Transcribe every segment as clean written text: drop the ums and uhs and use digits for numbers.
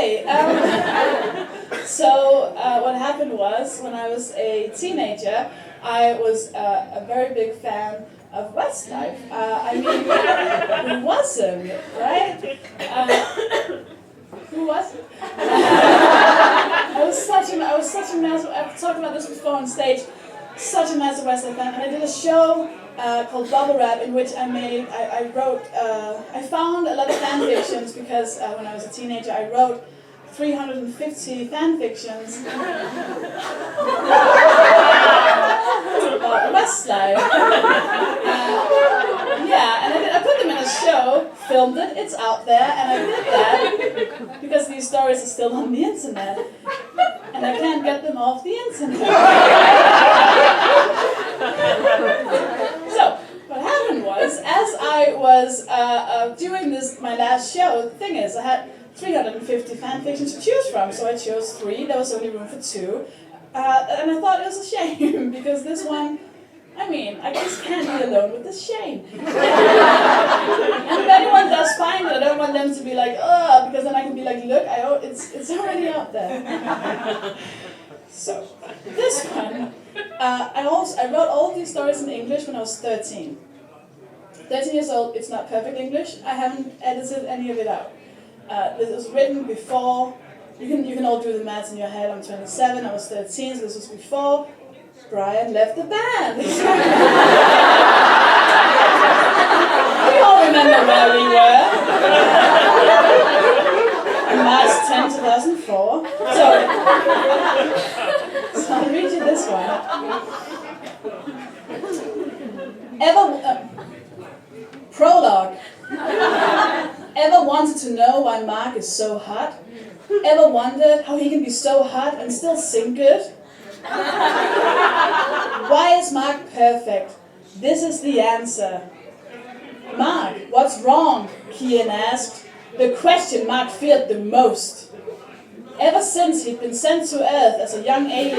Okay. What happened was, when I was a teenager, I was a very big fan of Westlife. Who wasn't, right? Who wasn't? I was such a massive. I've talked about this before on stage. Such a massive Westlife fan, and I did a show called Bubblewrap, in which I found a lot of fan fictions because when I was a teenager, I wrote 350 fan fictions about Westlife. And I put them in a show, filmed it, it's out there, and I did that because these stories are still on the internet, and I can't get them off the internet. So, what happened was, as I was doing my last show, the thing is, I had 350 fan fictions to choose from, so I chose 3, there was only room for 2, and I thought it was a shame, because this one, I just can't be alone with this shame. And if anyone does find it, I don't want them to be like, oh, because then I can be like, look, it's already out there. So, this one, I wrote all of these stories in English when I was 13. 13 years old, it's not perfect English, I haven't edited any of it out. This was written before, you can all do the maths in your head, I'm 27, I was 13, so this was before Brian left the band. We all remember where we were. March 10, 2004. So I'll read you this one. Prologue. Ever wanted to know why Mark is so hot? Ever wondered how he can be so hot and still sing good? Why is Mark perfect? This is the answer. Mark, what's wrong? Kian asked. The question Mark feared the most. Ever since he'd been sent to Earth as a young alien,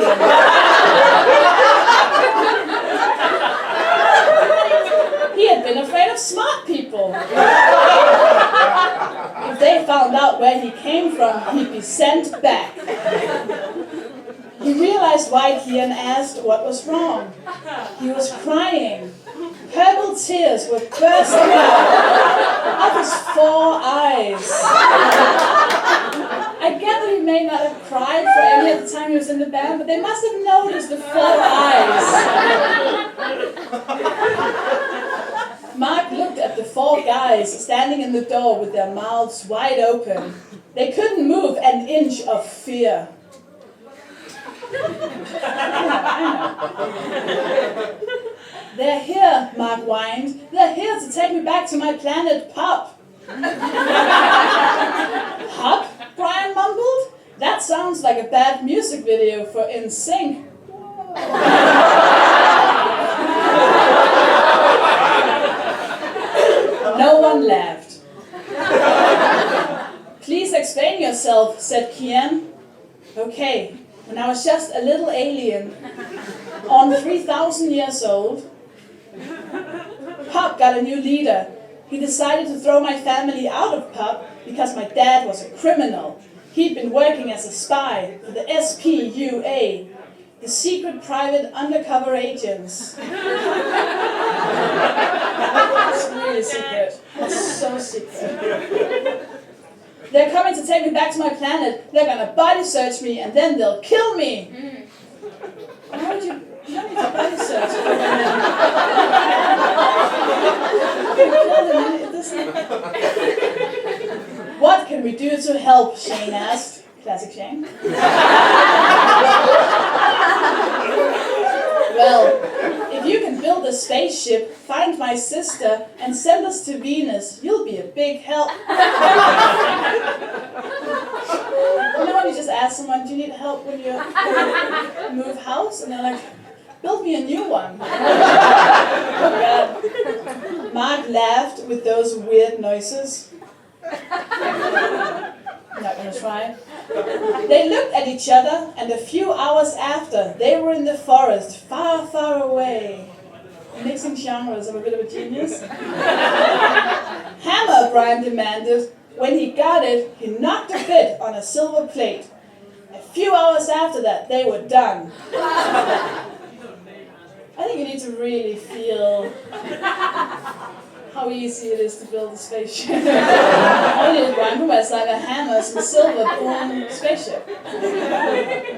he had been afraid of smart people. If they found out where he came from, he'd be sent back. He realized why Kian asked what was wrong. He was crying. Purple tears were bursting out of his 4 eyes. I get that he may not have cried for any of the time he was in the band, but they must have noticed the 4 eyes. Mark looked at the 4 guys standing in the door with their mouths wide open. They couldn't move an inch of fear. They're here, Mark whined. They're here to take me back to my planet, Pup. Pup? Brian mumbled. That sounds like a bad music video for NSYNC. No one laughed. Please explain yourself, said Kian. Okay. When I was just a little alien, on 3,000 years old, Pup got a new leader. He decided to throw my family out of Pup because my dad was a criminal. He'd been working as a spy for the SPUA, the Secret Private Undercover Agents. It's really secret. It's so secret. They're coming to take me back to my planet. They're gonna body search me and then they'll kill me. Why would you need to body search me? What can we do to help? Shane asked. Classic Shane. Well, if you can build a spaceship, find my sister, and send us to Venus, you'll be a big help. You know when you just ask someone, do you need help when you move house? And they're like, build me a new one. Oh God. Mark laughed with those weird noises. I'm not gonna try. They looked at each other, and a few hours after, they were in the forest, far, far away. Mixing genres, I'm a bit of a genius. Hammer, Brian demanded. When he got it, he knocked a bit on a silver plate. A few hours after that, they were done. I think you need to really feel how easy it is to build a spaceship. Only with Brian it's like a hammer, some silver, boom, spaceship.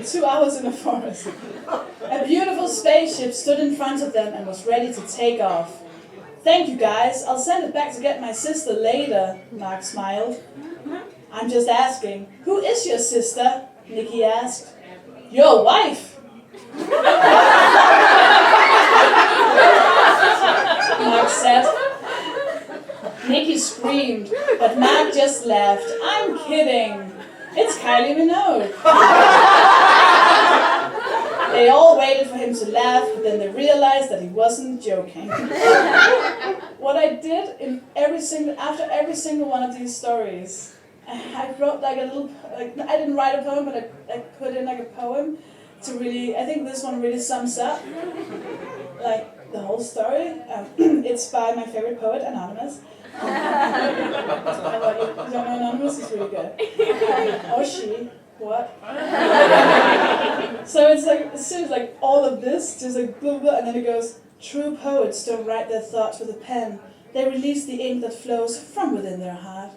2 hours in the forest. A beautiful spaceship stood in front of them and was ready to take off. Thank you guys, I'll send it back to get my sister later, Mark smiled. I'm just asking, who is your sister? Nikki asked. Your wife. Mark said. Nikki screamed, but Mark just laughed. I'm kidding. It's Kylie Minogue. They all waited for him to laugh, but then they realized that he wasn't joking. What I did after every single one of these stories, I wrote like a little, I didn't write a poem, but I put in like a poem to really, I think this one really sums up like the whole story. It's by my favorite poet, Anonymous. You don't know Anonymous? It's really good. Or she. What? So it's like, as soon as like all of this, just like blah, blah, and then it goes, true poets don't write their thoughts with a pen. They release the ink that flows from within their heart.